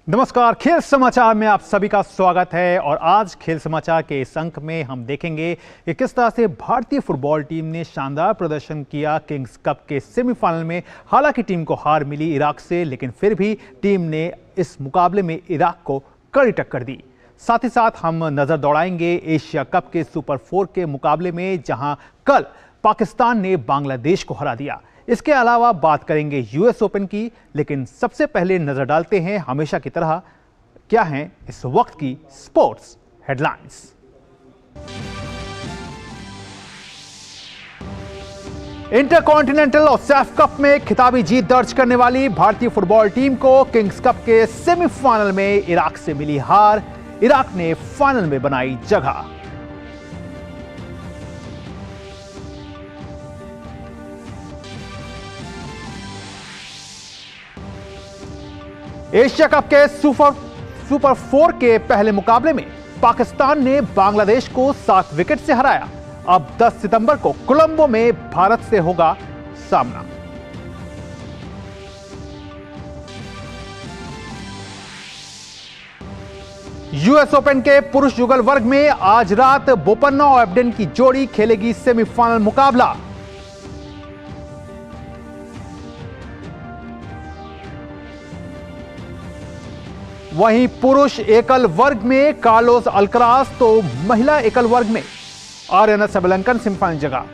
नमस्कार, खेल समाचार में आप सभी का स्वागत है। और आज खेल समाचार के इस अंक में हम देखेंगे कि किस तरह से भारतीय फुटबॉल टीम ने शानदार प्रदर्शन किया किंग्स कप के सेमीफाइनल में। हालांकि टीम को हार मिली इराक से, लेकिन फिर भी टीम ने इस मुकाबले में इराक को कड़ी टक्कर दी। साथ ही साथ हम नजर दौड़ाएंगे एशिया कप के सुपर 4 के मुकाबले में, जहां कल पाकिस्तान ने बांग्लादेश को हरा दिया। इसके अलावा बात करेंगे यूएस ओपन की, लेकिन सबसे पहले नजर डालते हैं हमेशा की तरह क्या हैं इस वक्त की स्पोर्ट्स हेडलाइंस। इंटरकॉन्टिनेंटल और सैफ कप में खिताबी जीत दर्ज करने वाली भारतीय फुटबॉल टीम को किंग्स कप के सेमीफाइनल में इराक से मिली हार। इराक ने फाइनल में बनाई जगह। एशिया कप के सुपर 4 के पहले मुकाबले में पाकिस्तान ने बांग्लादेश को 7 विकेट से हराया। अब 10 सितंबर को कोलंबो में भारत से होगा सामना। यूएस ओपन के पुरुष युगल वर्ग में आज रात बोपन्ना और एबडेन की जोड़ी खेलेगी सेमीफाइनल मुकाबला। वहीं पुरुष एकल वर्ग में कार्लोस अल्कराज, तो महिला एकल वर्ग में आर्यना सबलंकन सेमीफाइनल जगह।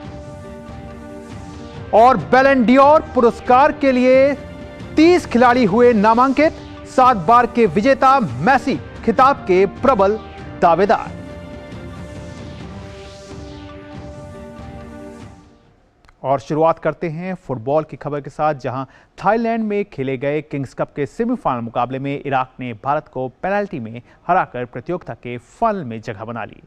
और बैलन डी'ओर पुरस्कार के लिए 30 खिलाड़ी हुए नामांकित। 7 बार के विजेता मेसी खिताब के प्रबल दावेदार। और शुरुआत करते हैं फुटबॉल की खबर के साथ, जहां थाईलैंड में खेले गए किंग्स कप के सेमीफाइनल मुकाबले में इराक ने भारत को पेनल्टी में हराकर प्रतियोगिता के फाइनल में जगह बना ली।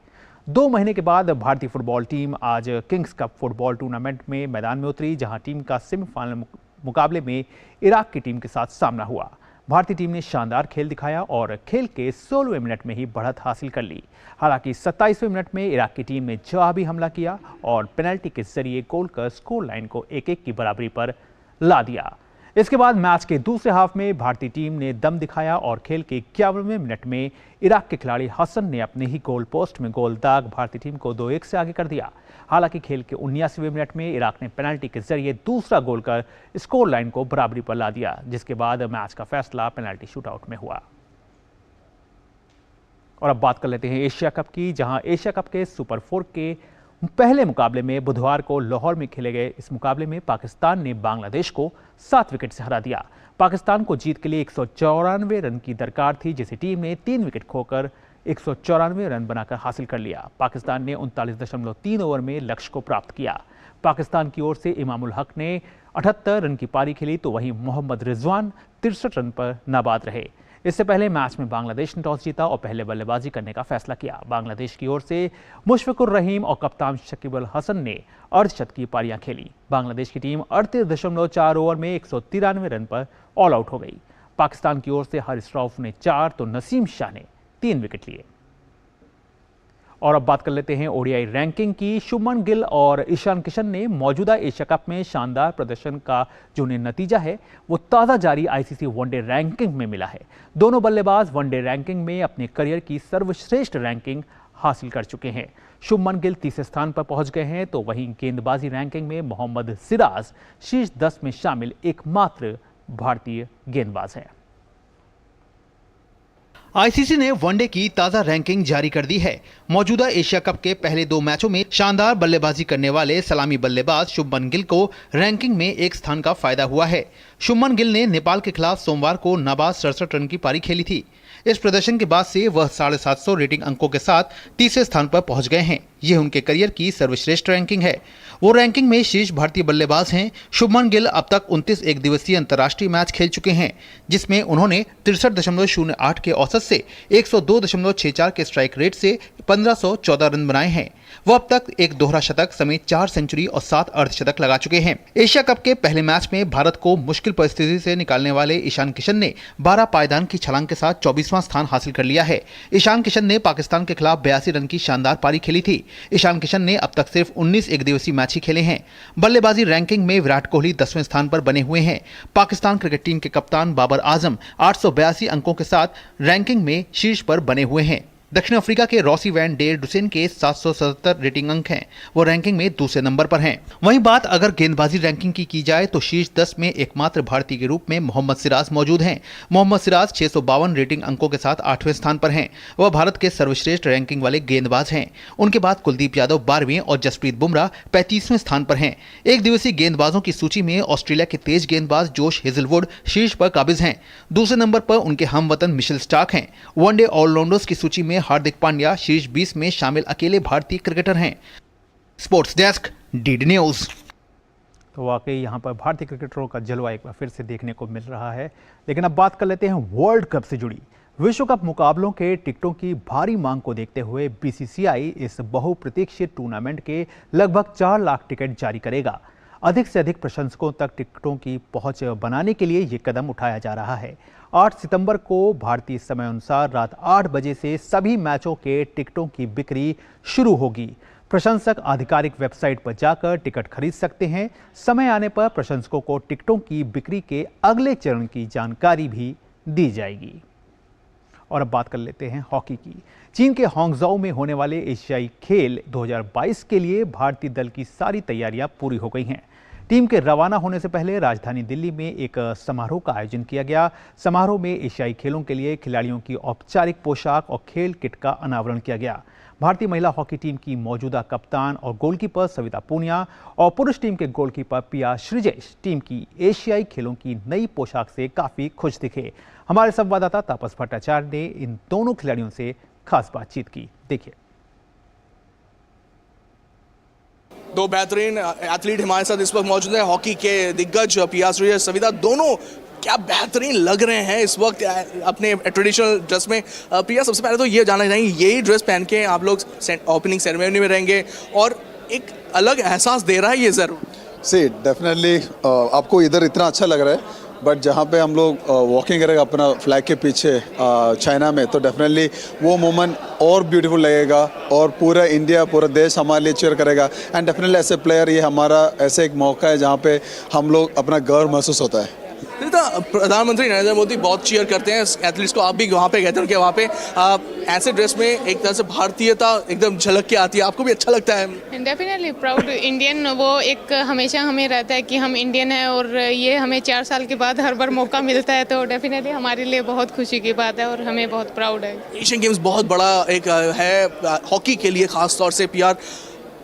2 महीने के बाद भारतीय फुटबॉल टीम आज किंग्स कप फुटबॉल टूर्नामेंट में मैदान में उतरी, जहां टीम का सेमीफाइनल मुकाबले में इराक की टीम के साथ सामना हुआ। भारतीय टीम ने शानदार खेल दिखाया और खेल के 16वें मिनट में ही बढ़त हासिल कर ली। हालांकि 27वें मिनट में इराक की टीम ने जवाबी हमला किया और पेनल्टी के जरिए गोल कर स्कोर लाइन को 1-1 की बराबरी पर ला दिया। इसके बाद मैच के दूसरे हाफ में भारतीय टीम ने दम दिखाया और खेल के 51वें मिनट में इराक के खिलाड़ी हसन ने अपने ही गोल पोस्ट में गोल दाग भारतीय टीम को 2-1 से आगे कर दिया। हालांकि खेल के 79वें मिनट में इराक ने पेनल्टी के जरिए दूसरा गोल कर स्कोर लाइन को बराबरी पर ला दिया, जिसके बाद मैच का फैसला पेनल्टी शूटआउट में हुआ। और अब बात कर लेते हैं एशिया कप की, जहां एशिया कप के सुपर 4 के पहले मुकाबले में बुधवार को लाहौर में खेले गए इस मुकाबले में पाकिस्तान ने बांग्लादेश को 7 विकेट से हरा दिया। पाकिस्तान को जीत के लिए 194 रन की दरकार थी, जिसे टीम ने 3 विकेट खोकर 194 रन बनाकर हासिल कर लिया। पाकिस्तान ने 39.3 ओवर में लक्ष्य को प्राप्त किया। पाकिस्तान की ओर से इमामुल हक ने 78 रन की पारी खेली, तो वहीं मोहम्मद रिजवान 63 रन पर नाबाद रहे। इससे पहले मैच में बांग्लादेश ने टॉस जीता और पहले बल्लेबाजी करने का फैसला किया। बांग्लादेश की ओर से मुशफिकुर रहीम और कप्तान शकीब अल हसन ने अर्धशतकीय पारियां खेली। बांग्लादेश की टीम 38.4 ओवर में 193 रन पर ऑल आउट हो गई। पाकिस्तान की ओर से हारिस रऊफ ने 4 तो नसीम शाह ने 3 विकेट लिए। और अब बात कर लेते हैं ओडीआई रैंकिंग की। शुभमन गिल और ईशान किशन ने मौजूदा एशिया कप में शानदार प्रदर्शन का जो नतीजा है वो ताज़ा जारी आईसीसी वनडे रैंकिंग में मिला है। दोनों बल्लेबाज वनडे रैंकिंग में अपने करियर की सर्वश्रेष्ठ रैंकिंग हासिल कर चुके हैं। शुभमन गिल तीसरे स्थान पर पहुंच गए हैं, तो वहीं गेंदबाजी रैंकिंग में मोहम्मद सिराज शीर्ष 10 में शामिल एकमात्र भारतीय गेंदबाज हैं। आईसीसी ने वनडे की ताज़ा रैंकिंग जारी कर दी है। मौजूदा एशिया कप के पहले 2 मैचों में शानदार बल्लेबाजी करने वाले सलामी बल्लेबाज शुभमन गिल को रैंकिंग में 1 स्थान का फायदा हुआ है। शुभमन गिल ने नेपाल के खिलाफ सोमवार को नाबाद 67 रन की पारी खेली थी। इस प्रदर्शन के बाद से वह 750 रेटिंग अंकों के साथ तीसरे स्थान पर पहुंच गए हैं। यह उनके करियर की सर्वश्रेष्ठ रैंकिंग है। वो रैंकिंग में शीर्ष भारतीय बल्लेबाज हैं। शुभमन गिल अब तक 29 एक दिवसीय अंतर्राष्ट्रीय मैच खेल चुके हैं, जिसमें उन्होंने 63.08 के औसत से 102.64 के स्ट्राइक रेट से 1514 रन बनाए हैं। वो अब तक एक दोहरा शतक समेत 4 सेंचुरी और 7 अर्धशतक लगा चुके हैं। एशिया कप के पहले मैच में भारत को मुश्किल परिस्थिति से निकालने वाले ईशान किशन ने 12 पायदान की छलांग के साथ 24वां स्थान हासिल कर लिया है। ईशान किशन ने पाकिस्तान के खिलाफ 82 रन की शानदार पारी खेली थी। ईशान किशन ने अब तक सिर्फ 19 एकदिवसीय मैच ही खेले हैं। बल्लेबाजी रैंकिंग में विराट कोहली 10वें स्थान पर बने हुए हैं। पाकिस्तान क्रिकेट टीम के कप्तान बाबर आजम 882 अंकों के साथ रैंकिंग में शीर्ष पर बने हुए हैं। दक्षिण अफ्रीका के रॉसी वैन डेर डुसेन के 777 रेटिंग अंक हैं, वो रैंकिंग में दूसरे नंबर पर हैं। वहीं बात अगर गेंदबाजी रैंकिंग की जाए तो शीर्ष 10 में एकमात्र भारतीय के रूप में मोहम्मद सिराज मौजूद हैं। मोहम्मद सिराज 652 रेटिंग अंकों के साथ 8वें स्थान पर हैं। वह भारत के सर्वश्रेष्ठ रैंकिंग वाले गेंदबाज हैं। उनके बाद कुलदीप यादव 12वें और जसप्रीत बुमराह 35वें स्थान पर हैं। एक दिवसीय गेंदबाजों की सूची में ऑस्ट्रेलिया के तेज गेंदबाज जोश हेजलवुड शीर्ष पर काबिज हैं। दूसरे नंबर पर उनके हमवतन मिशेल स्टार्क हैं। वनडे ऑलराउंडर्स की सूची में हार्दिक पांड्या शीर्ष 20 में शामिल अकेले भारतीय क्रिकेटर हैं। Sports desk, DD news. तो वाकई यहाँ पर भारतीय क्रिकेटरों का जलवा एक बार फिर से देखने को मिल रहा है। लेकिन अब बात कर लेते हैं वर्ल्ड कप से जुड़ी। विश्व कप मुकाबलों के टिकटों की भारी मांग को देखते हुए बीसीसीआई इस बहुप्रतीक्षित टूर्नामेंट के लगभग 4 लाख टिकट जारी करेगा। अधिक से अधिक प्रशंसकों तक टिकटों की पहुंच बनाने के लिए ये कदम उठाया जा रहा है। 8 सितंबर को भारतीय समय अनुसार रात 8 बजे से सभी मैचों के टिकटों की बिक्री शुरू होगी। प्रशंसक आधिकारिक वेबसाइट पर जाकर टिकट खरीद सकते हैं। समय आने पर प्रशंसकों को टिकटों की बिक्री के अगले चरण की जानकारी भी दी जाएगी। और अब बात कर लेते हैं हॉकी की। चीन के हांगझोउ में होने वाले एशियाई खेल 2022 के लिए भारतीय दल की सारी तैयारियां पूरी हो गई हैं। टीम के रवाना होने से पहले राजधानी दिल्ली में एक समारोह का आयोजन किया गया। समारोह में एशियाई खेलों के लिए खिलाड़ियों की औपचारिक पोशाक और खेल किट का अनावरण किया गया। भारतीय महिला हॉकी टीम की मौजूदा कप्तान और गोलकीपर सविता पूनिया और पुरुष टीम के गोलकीपर पिया श्रीजेश टीम की एशियाई खेलों की नई पोशाक से काफी खुश दिखे। हमारे संवाददाता तापस भट्टाचार्य ने इन दोनों खिलाड़ियों से खास बातचीत की। देखिए। दो बेहतरीन एथलीट हमारे साथ इस वक्त मौजूद है। हॉकी के दिग्गज पिया श्रीजेश सविता, दोनों क्या बेहतरीन लग रहे हैं इस वक्त अपने ट्रेडिशनल ड्रेस में। पिया, सबसे पहले तो ये जानना चाहेंगे, यही ड्रेस पहन के आप लोग ओपनिंग सेरेमनी में रहेंगे और एक अलग एहसास दे रहा है ये ज़रूर? सी डेफिनेटली आपको इधर इतना अच्छा लग रहा है, बट जहाँ पे हम लोग वॉकिंग करेंगे अपना फ्लैग के पीछे चाइना में, तो डेफिनेटली वो मोमेंट और ब्यूटीफुल लगेगा और पूरा इंडिया, पूरा देश हमारे लिए चीयर करेगा। And definitely as a player ये हमारा ऐसे एक मौका है जहाँ पे हम लोग अपना गर्व महसूस होता है। प्रधानमंत्री नरेंद्र मोदी बहुत चीयर करते हैं एथलीट्स को। आप भी वहाँ पे कहते हैं कि वहाँ पे ऐसे ड्रेस में एक तरह से भारतीयता एकदम झलक के आती है। आपको भी अच्छा लगता है? डेफिनेटली प्राउड इंडियन, वो एक हमेशा हमें रहता है कि हम इंडियन हैं और ये हमें 4 साल के बाद हर बार मौका मिलता है, तो डेफिनेटली हमारे लिए बहुत खुशी की बात है और हमें बहुत प्राउड है। एशियन गेम्स बहुत बड़ा एक है हॉकी के लिए, खास तौर से पिया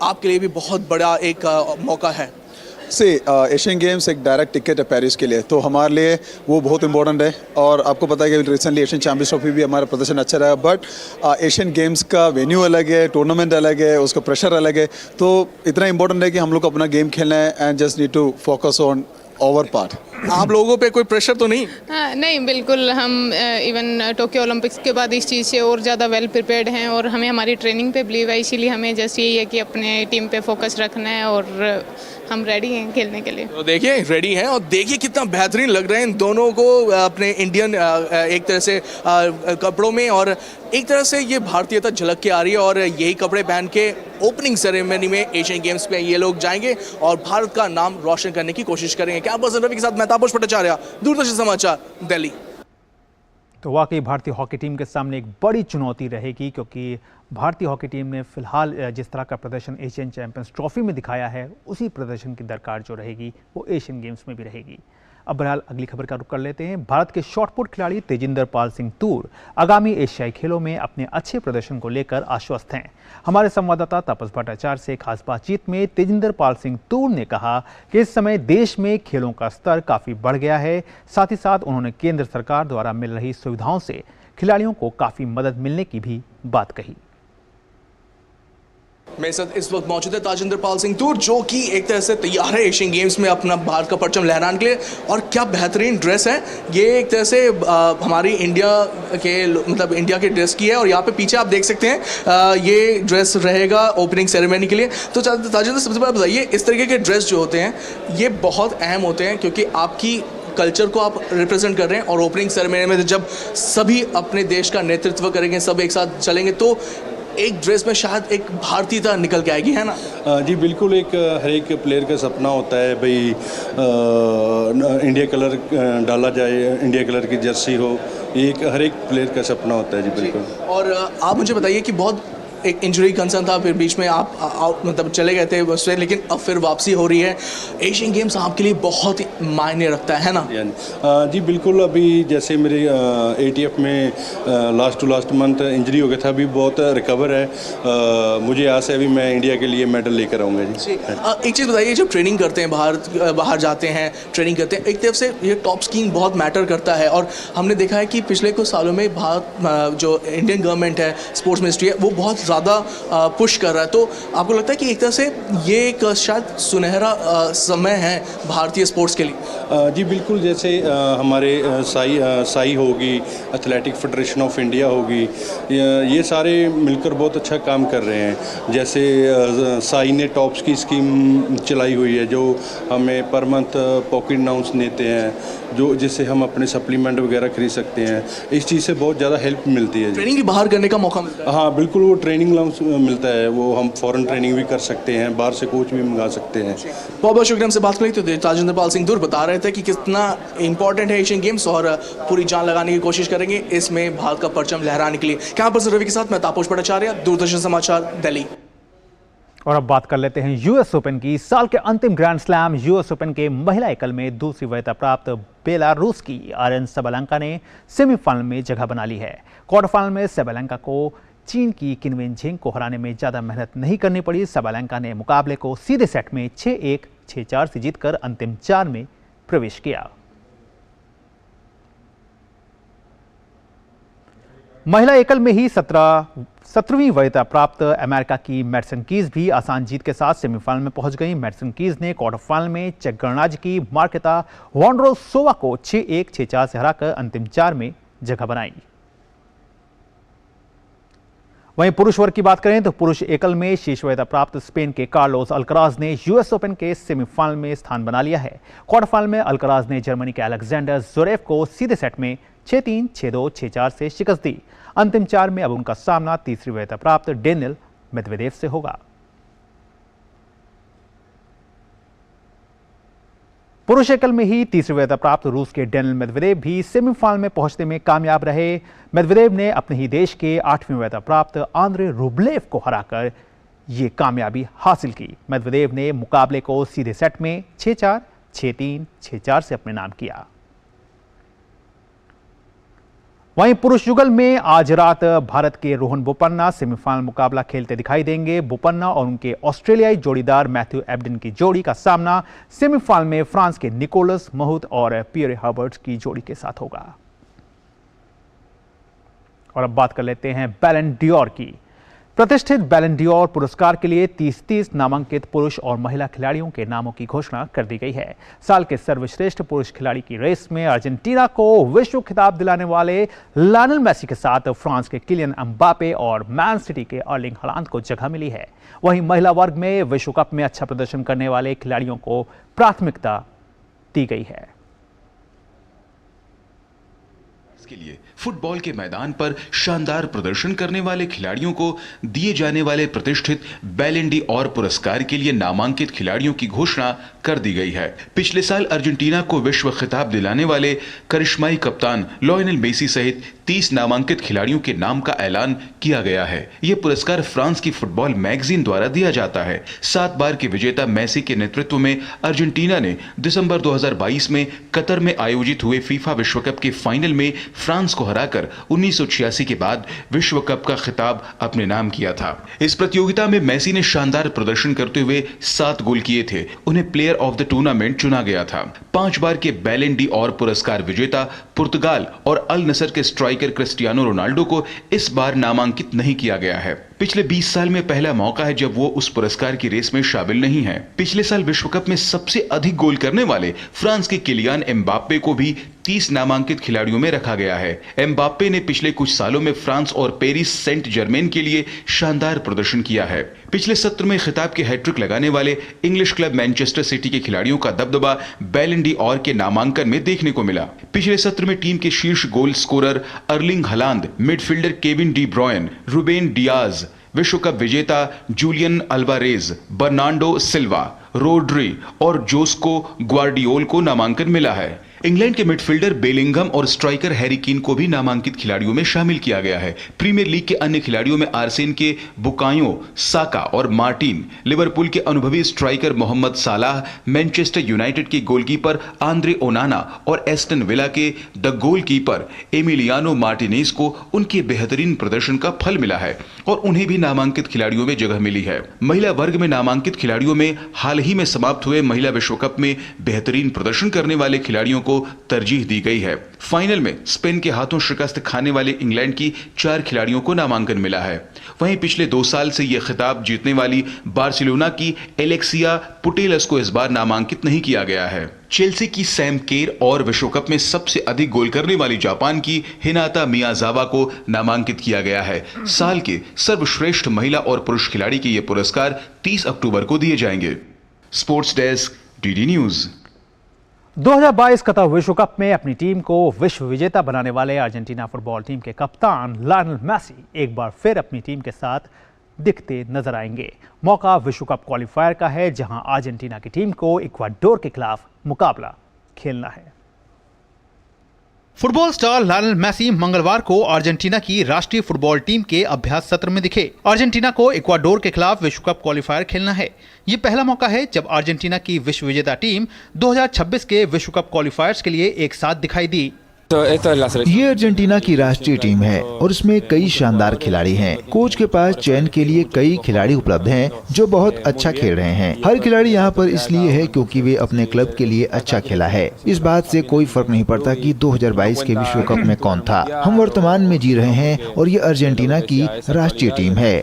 आपके लिए भी बहुत बड़ा एक मौका है। सी एशियन गेम्स एक डायरेक्ट टिकट है पेरिस के लिए, तो हमारे लिए वो बहुत इंपॉर्टेंट है। और आपको पता है कि रिसेंटली एशियन चैंपियंस ट्रॉफी भी हमारा प्रदर्शन अच्छा रहा, बट एशियन गेम्स का वेन्यू अलग है, टूर्नामेंट अलग है, उसका प्रेशर अलग है, तो इतना इंपॉर्टेंट है कि हम लोग को अपना गेम खेलना है and just need to focus on our part. आप लोगों पे कोई प्रेशर तो नहीं? हाँ, नहीं, बिल्कुल। हम इवन टोक्यो ओलंपिक्स के बाद इस चीज़ से और ज़्यादा वेल प्रिपेयर्ड हैं और हमें हमारी ट्रेनिंग पे बिलीव है, इसीलिए हमें जस्ट यही है कि अपने टीम पे फोकस रखना है और हम रेडी हैं खेलने के लिए। तो देखिए रेडी हैं और देखिए कितना बेहतरीन लग रहे हैं इन दोनों को अपने इंडियन एक तरह से कपड़ों में, और एक तरह से ये भारतीयता झलक के आ रही है। और यही कपड़े पहन के ओपनिंग सेरेमनी में एशियन गेम्स पे ये लोग जाएंगे और भारत का नाम रोशन करने की कोशिश करेंगे। क्या पर्सन रवि के साथ मैं तापस भट्टाचार्य, दूरदर्शन समाचार, दिल्ली। तो वाकई भारतीय हॉकी टीम के सामने एक बड़ी चुनौती रहेगी, क्योंकि भारतीय हॉकी टीम ने फिलहाल जिस तरह का प्रदर्शन एशियन चैंपियंस ट्रॉफी में दिखाया है, उसी प्रदर्शन की दरकार जो रहेगी वो एशियन गेम्स में भी रहेगी। अब बहरहाल अगली खबर का रुख कर लेते हैं। भारत के शॉटपुट खिलाड़ी तेजिंदर पाल सिंह तूर आगामी एशियाई खेलों में अपने अच्छे प्रदर्शन को लेकर आश्वस्त हैं। हमारे संवाददाता तापस भट्टाचार्य से खास बातचीत में तेजिंदर पाल सिंह तूर ने कहा कि इस समय देश में खेलों का स्तर काफ़ी बढ़ गया है। साथ ही साथ उन्होंने केंद्र सरकार द्वारा मिल रही सुविधाओं से खिलाड़ियों को काफ़ी मदद मिलने की भी बात कही। मेरे साथ इस वक्त मौजूद है ताजिंदर पाल सिंह तूर, जो कि एक तरह से तैयार है एशियन गेम्स में अपना भारत का परचम लहराने के लिए। और क्या बेहतरीन ड्रेस है ये, एक तरह से हमारी इंडिया के मतलब इंडिया के ड्रेस की है। और यहाँ पे पीछे आप देख सकते हैं ये ड्रेस रहेगा ओपनिंग सेरेमनी के लिए। तो ताजिंदर, सबसे पहले बताइए, इस तरीके के ड्रेस जो होते हैं ये बहुत अहम होते हैं, क्योंकि आपकी कल्चर को आप रिप्रेजेंट कर रहे हैं। और ओपनिंग सेरेमनी में जब सभी अपने देश का नेतृत्व करेंगे, सब एक साथ चलेंगे, तो एक ड्रेस में शायद एक भारतीयता निकल के आएगी, है ना? जी बिल्कुल, एक हर एक प्लेयर का सपना होता है भाई इंडिया कलर डाला जाए, इंडिया कलर की जर्सी हो, एक हर एक प्लेयर का सपना होता है जी बिल्कुल। और आप मुझे बताइए कि बहुत एक इंजरी कंसर्न था, फिर बीच में आप आउट मतलब चले गए थे उससे, लेकिन अब फिर वापसी हो रही है। एशियन गेम्स आपके लिए बहुत ही मायने रखता है ना? जी बिल्कुल, अभी जैसे मेरे ATF में last to last month injury हो गया था, अभी बहुत रिकवर है। मुझे आस है अभी मैं इंडिया के लिए मेडल लेकर आऊँगा जी। एक चीज़ बताइए, जब ट्रेनिंग करते हैं बाहर जाते हैं, ट्रेनिंग करते हैं, एक तरफ से ये टॉप स्कीइंग बहुत मैटर करता है, और हमने देखा है कि पिछले कुछ सालों में भारत जो इंडियन गवर्नमेंट है, स्पोर्ट्स मिनिस्ट्री है, वो बहुत ज़्यादा पुश कर रहा है। तो आपको लगता है कि एक तरह से ये एक शायद सुनहरा समय है भारतीय स्पोर्ट्स के लिए? जी बिल्कुल, जैसे हमारे साई होगी, एथलेटिक फेडरेशन ऑफ इंडिया होगी, ये सारे मिलकर बहुत अच्छा काम कर रहे हैं। जैसे साई ने टॉप्स की स्कीम चलाई हुई है, जो हमें पर मंथ पॉकेट अनाउंस देते हैं, जो जिससे हम अपने सप्लीमेंट वगैरह खरीद सकते हैं। इस चीज़ से बहुत ज़्यादा हेल्प मिलती है। ट्रेनिंग भी बाहर करने का मौका मिलता है? हाँ बिल्कुल, वो ट्रेनिंग अलाउंस मिलता है, वो हम फॉरेन ट्रेनिंग भी कर सकते हैं, बाहर से कोच भी मंगा सकते हैं। बहुत बहुत शुक्रिया हमसे बात करने के लिए। ताजिंदर पाल सिंह दूर बता रहे थे कि कितना इंपॉर्टेंट है एशियन गेम्स, और पूरी जान लगाने की कोशिश करेंगे इसमें भारत का परचम लहराने के लिए। कैमरा पर्सन रवि के साथ मैं तापस भट्टाचार्य, दूरदर्शन समाचार, दिल्ली। और अब बात कर लेते हैं यूएस ओपन की। साल के अंतिम ग्रैंड स्लैम यूएस ओपन के महिला एकल में दूसरी वरीयता प्राप्त बेलारूस की आर्यन साबालेंका ने सेमीफाइनल में जगह बना ली है। क्वार्टर फाइनल में साबालेंका को चीन की किनवेन झेंग को हराने में ज्यादा मेहनत नहीं करनी पड़ी। साबालेंका ने मुकाबले को सीधे सेट में 6-1, 6-4 से जीतकर अंतिम 4 में प्रवेश किया। महिला एकल में ही 17वीं वरीयता प्राप्त अमेरिका की मैडिसन कीज भी आसान जीत के साथ सेमीफाइनल में पहुंच गई। मैडिसन कीज ने क्वार्टर फाइनल में चेक गणराज्य की मार्केता वोंड्रोसोवा को 6-1, 6-4 से हराकर अंतिम 4 में जगह बनाई। वहीं पुरुष वर्ग की बात करें तो पुरुष एकल में शीर्ष वरीयता प्राप्त स्पेन के कार्लोस अल्कराज ने यूएस ओपन के सेमीफाइनल में स्थान बना लिया है। क्वार्टर फाइनल में अल्कराज ने जर्मनी के अलेक्जेंडर ज़्वेरेव को सीधे सेट में 6-3, 6-2, 6-4 से शिकस्त दी। अंतिम 4 में अब उनका सामना तीसरी वरीयता प्राप्त डेनियल मेदवेदेव से होगा। पुरुष एकल में ही तीसरी वरीयता प्राप्त रूस के डेनियल मेदवेदेव भी सेमीफाइनल में पहुंचने में कामयाब रहे। मेदवेदेव ने अपने ही देश के 8वीं वरीयता प्राप्त आंद्रे रुब्लेव को हराकर ये कामयाबी हासिल की। मेदवेदेव ने मुकाबले को सीधे सेट में 6-4, 6-3, 6-4 से अपने नाम किया। वहीं पुरुष युगल में आज रात भारत के रोहन बोपन्ना सेमीफाइनल मुकाबला खेलते दिखाई देंगे। बोपन्ना और उनके ऑस्ट्रेलियाई जोड़ीदार मैथ्यू एबडन की जोड़ी का सामना सेमीफाइनल में फ्रांस के निकोलस महूत और पियरे हर्बर्ट की जोड़ी के साथ होगा। और अब बात कर लेते हैं बैलन डियोर की। प्रतिष्ठित बैलन डियोर पुरस्कार के लिए 30 नामांकित पुरुष और महिला खिलाड़ियों के नामों की घोषणा कर दी गई है। साल के सर्वश्रेष्ठ पुरुष खिलाड़ी की रेस में अर्जेंटीना को विश्व खिताब दिलाने वाले लायनल मेसी के साथ फ्रांस के किलियन एम्बापे और मैन सिटी के अर्लिंग हालांड को जगह मिली है। वहीं महिला वर्ग में विश्व कप में अच्छा प्रदर्शन करने वाले खिलाड़ियों को प्राथमिकता दी गई है। के लिए फुटबॉल के मैदान पर शानदार प्रदर्शन करने वाले खिलाड़ियों को दिए जाने वाले प्रतिष्ठित बैलन ड'ओर पुरस्कार के लिए नामांकित खिलाड़ियों की घोषणा कर दी गई है। पिछले साल अर्जेंटीना को विश्व खिताब दिलाने वाले करिश्माई कप्तान लायनल मेसी सहित 30 नामांकित खिलाड़ियों के नाम का ऐलान किया गया है। यह पुरस्कार फ्रांस की फुटबॉल मैगजीन द्वारा दिया जाता है। 7 बार के विजेता मेसी के नेतृत्व में अर्जेंटीना ने दिसंबर 2022 में कतर में आयोजित हुए फीफा विश्व कप के फाइनल में फ्रांस को हराकर 1986 के बाद विश्व कप का खिताब अपने नाम किया था। इस प्रतियोगिता में मेसी ने शानदार प्रदर्शन करते हुए 7 गोल किए थे। उन्हें प्लेयर ऑफ द टूर्नामेंट चुना गया था। 5 बार के बैलन ड'ओर पुरस्कार विजेता पुर्तगाल और अल नसर के स्ट्राइकर क्रिस्टियानो रोनाल्डो को इस बार नामांकित नहीं किया गया है। पिछले 20 साल में पहला मौका है जब वो उस पुरस्कार की रेस में शामिल नहीं है। पिछले साल विश्व कप में सबसे अधिक गोल करने वाले फ्रांस के किलियन एम्बाप्पे को भी 30 नामांकित खिलाड़ियों में रखा गया है। एम्बाप्पे ने पिछले कुछ सालों में फ्रांस और पेरिस सेंट जर्मेन के लिए शानदार प्रदर्शन किया है। पिछले सत्र में खिताब के हैट्रिक लगाने वाले इंग्लिश क्लब मैनचेस्टर सिटी के खिलाड़ियों का दबदबा बैलन ड'ओर के नामांकन में देखने को मिला। पिछले सत्र में टीम के शीर्ष goal scorer Erling Haaland, midfielder Kevin De Bruyne, Ruben Dias, विश्व कप विजेता Julian Alvarez, Bernardo Silva, Rodri और जोस्को ग्वार्डियोल को नामांकन मिला है। इंग्लैंड के मिडफील्डर बेलिंगम और स्ट्राइकर हैरी कीन को भी नामांकित खिलाड़ियों में शामिल किया गया है। प्रीमियर लीग के अन्य खिलाड़ियों में आर्सेन के बुकायो साका और मार्टिन, लिवरपूल के अनुभवी striker Mohamed Salah, Manchester United के गोलकीपर आंद्रे ओनाना और एस्टन विला के द गोलकीपर एमिलियानो मार्टिनेज को उनके बेहतरीन प्रदर्शन का फल मिला है और उन्हें भी नामांकित खिलाड़ियों में जगह मिली है। महिला वर्ग में नामांकित खिलाड़ियों में हाल ही में समाप्त हुए महिला विश्व कप में बेहतरीन प्रदर्शन करने वाले खिलाड़ियों को तरजीह दी गई है। फाइनल में स्पेन के हाथों शिकस्त खाने वाले इंग्लैंड की 4 खिलाड़ियों को नामांकन मिला है। वहीं पिछले 2 साल से यह खिताब जीतने वाली बार्सिलोना की एलेक्सिया पुटेलस को इस बार नामांकित नहीं किया गया है। चेल्सी की सैम केर और विश्व कप में सबसे अधिक गोल करने वाली जापान की हिनाता मियाजावा को नामांकित किया गया है। साल के सर्वश्रेष्ठ महिला और पुरुष खिलाड़ी के ये पुरस्कार 30 अक्टूबर को दिए जाएंगे। Sports desk, DD news. 2022 Qatar विश्व कप में अपनी टीम को विश्व विजेता बनाने वाले अर्जेंटीना फुटबॉल टीम के कप्तान लायनल मेसी एक बार फिर अपनी टीम के साथ दिखते नजर आएंगे। मौका विश्व कप क्वालिफायर का है, जहां अर्जेंटीना की टीम को इक्वाडोर के खिलाफ मुकाबला खेलना है। फुटबॉल स्टार लायनल मेसी मंगलवार को अर्जेंटीना की राष्ट्रीय फुटबॉल टीम के अभ्यास सत्र में दिखे। अर्जेंटीना को इक्वाडोर के खिलाफ विश्व कप क्वालिफायर खेलना है। ये पहला मौका है जब अर्जेंटीना की विश्व विजेता टीम 2026 के विश्व कप क्वालिफायर्स के लिए एक साथ दिखाई दी। ये अर्जेंटीना की राष्ट्रीय टीम है और इसमें कई शानदार खिलाड़ी हैं। कोच के पास चयन के लिए कई खिलाड़ी उपलब्ध हैं जो बहुत अच्छा खेल रहे हैं। हर खिलाड़ी यहाँ पर इसलिए है क्योंकि वे अपने क्लब के लिए अच्छा खेला है। इस बात से कोई फर्क नहीं पड़ता कि 2022 के विश्व कप में कौन था। हम वर्तमान में जी रहे हैं और ये अर्जेंटीना की राष्ट्रीय टीम है।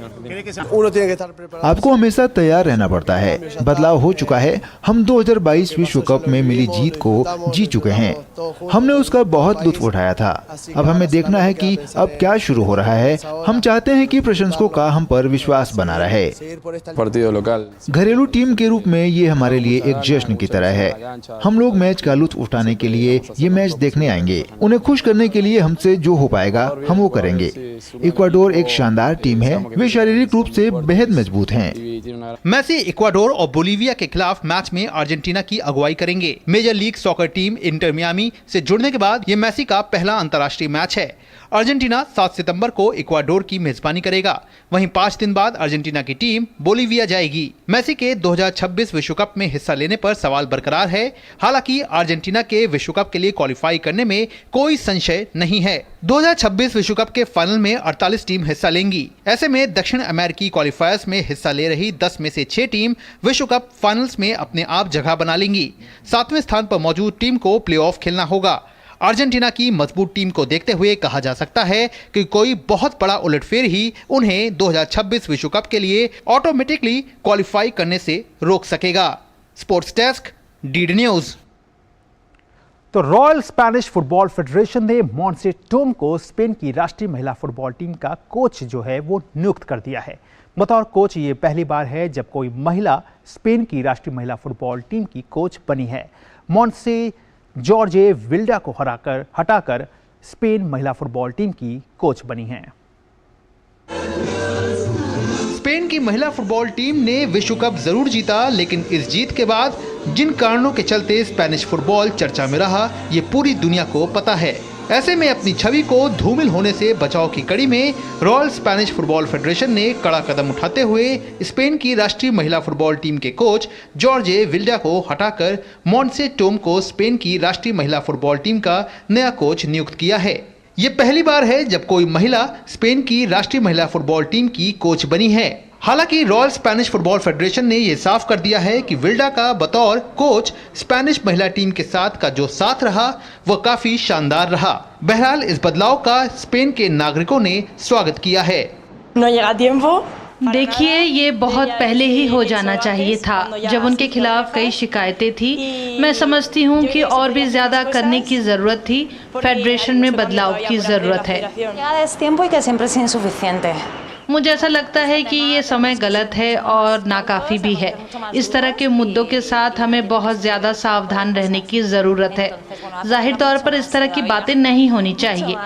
आपको हमेशा तैयार रहना पड़ता है। बदलाव हो चुका है। हम 2022 विश्व कप में मिली जीत को जी चुके हैं। हमने उसका बहुत लुत्फ उठाया था। अब हमें देखना है कि अब क्या शुरू हो रहा है। हम चाहते हैं कि प्रशंसकों का हम पर विश्वास बना रहे। घरेलू टीम के रूप में ये हमारे लिए एक जश्न की तरह है। हम लोग मैच का लुत्फ उठाने के लिए ये मैच देखने आएंगे। उन्हें खुश करने के लिए हमसे जो हो पाएगा हम वो करेंगे। इक्वाडोर एक शानदार टीम है। वे शारीरिक रूप से बेहद मजबूत हैं। मेसी इक्वाडोर और बोलीविया के खिलाफ मैच में अर्जेंटीना की अगुवाई करेंगे। Major League Soccer team Inter Miami से जुड़ने के बाद ये मेसी का पहला अंतर्राष्ट्रीय मैच है। अर्जेंटीना 7 सितंबर को इक्वाडोर की मेजबानी करेगा। वहीं 5 दिन बाद अर्जेंटीना की टीम बोलीविया जाएगी। मेसी के 2026 विश्व कप में हिस्सा लेने पर सवाल बरकरार है। हालांकि अर्जेंटीना के विश्व कप के लिए क्वालिफाई करने में कोई संशय नहीं है। 2026 विश्व कप के फाइनल में 48 टीम हिस्सा लेंगी। ऐसे में दक्षिण अमेरिकी क्वालिफायर्स में हिस्सा ले रही 10 में से 6 टीम विश्व कप फाइनल्स में अपने आप जगह बना लेंगी। 7वें स्थान पर मौजूद टीम को प्लेऑफ खेलना होगा। अर्जेंटीना की मजबूत टीम को देखते हुए कहा जा सकता है कि कोई बहुत बड़ा उलटफेर ही उन्हें 2026 विश्व कप के लिए ऑटोमेटिकली क्वालिफाई करने से रोक सकेगा। Sports desk, DD news. तो रॉयल स्पेनिश फुटबॉल फेडरेशन ने मॉन्से टोम को स्पेन की राष्ट्रीय महिला फुटबॉल टीम का कोच जो है वो नियुक्त कर दिया है। बतौर कोच ये पहली बार है जब कोई महिला स्पेन की राष्ट्रीय महिला फुटबॉल टीम की कोच बनी है। मॉन्से जॉर्जे विल्डा को हटाकर स्पेन महिला फुटबॉल टीम की कोच बनी है। स्पेन की महिला फुटबॉल टीम ने विश्व कप जरूर जीता, लेकिन इस जीत के बाद जिन कारणों के चलते स्पेनिश फुटबॉल चर्चा में रहा, ये पूरी दुनिया को पता है। ऐसे में अपनी छवि को धूमिल होने से बचाव की कड़ी में रॉयल स्पेनिश फुटबॉल फेडरेशन ने कड़ा कदम उठाते हुए स्पेन की राष्ट्रीय महिला फुटबॉल टीम के कोच जॉर्जे विल्डा को हटाकर मॉन्से टोम को स्पेन की राष्ट्रीय महिला फुटबॉल टीम का नया कोच नियुक्त किया है। ये पहली बार है जब कोई महिला स्पेन की राष्ट्रीय महिला फुटबॉल टीम की कोच बनी है। हालांकि रॉयल स्पेनिश फुटबॉल फेडरेशन ने यह साफ कर दिया है कि विल्डा का बतौर कोच स्पेनिश महिला टीम के साथ का जो साथ रहा वह काफी शानदार रहा। बहरहाल इस बदलाव का स्पेन के नागरिकों ने स्वागत किया है। देखिए, ये बहुत पहले ही हो जाना चाहिए था जब उनके खिलाफ कई शिकायतें थी। मैं समझती हूँ कि और भी ज्यादा करने की जरूरत थी। फेडरेशन में बदलाव की जरूरत है। मुझे ऐसा लगता है कि ये समय गलत है और नाकाफी भी है। इस तरह के मुद्दों के साथ हमें बहुत ज्यादा सावधान रहने की जरूरत है। जाहिर तौर पर इस तरह की बातें नहीं होनी चाहिए।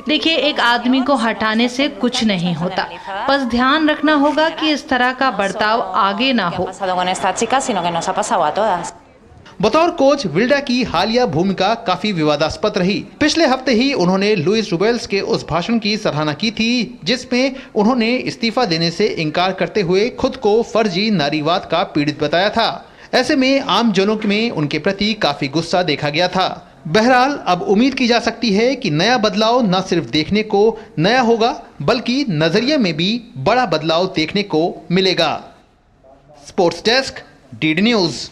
देखिए, एक आदमी को हटाने से कुछ नहीं होता, बस ध्यान रखना होगा कि इस तरह का बर्ताव आगे ना हो। बतौर कोच विल्डा की हालिया भूमिका काफी विवादास्पद रही। पिछले हफ्ते ही उन्होंने लुइस रुबेल्स के उस भाषण की सराहना की थी जिसमें उन्होंने इस्तीफा देने से इनकार करते हुए खुद को फर्जी नारीवाद का पीड़ित बताया था। ऐसे में आम जनों में उनके प्रति काफी गुस्सा देखा गया था। बहरहाल अब उम्मीद की जा सकती है कि नया बदलाव न सिर्फ देखने को नया होगा बल्कि नजरिए में भी बड़ा बदलाव देखने को मिलेगा। Sports desk, DD news.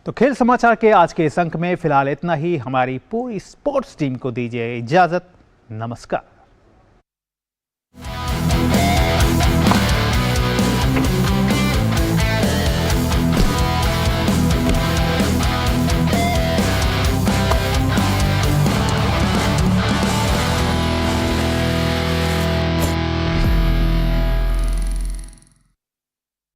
तो खेल समाचार के आज के इस अंक में फिलहाल इतना ही। हमारी पूरी स्पोर्ट्स टीम को दीजिए इजाजत। नमस्कार।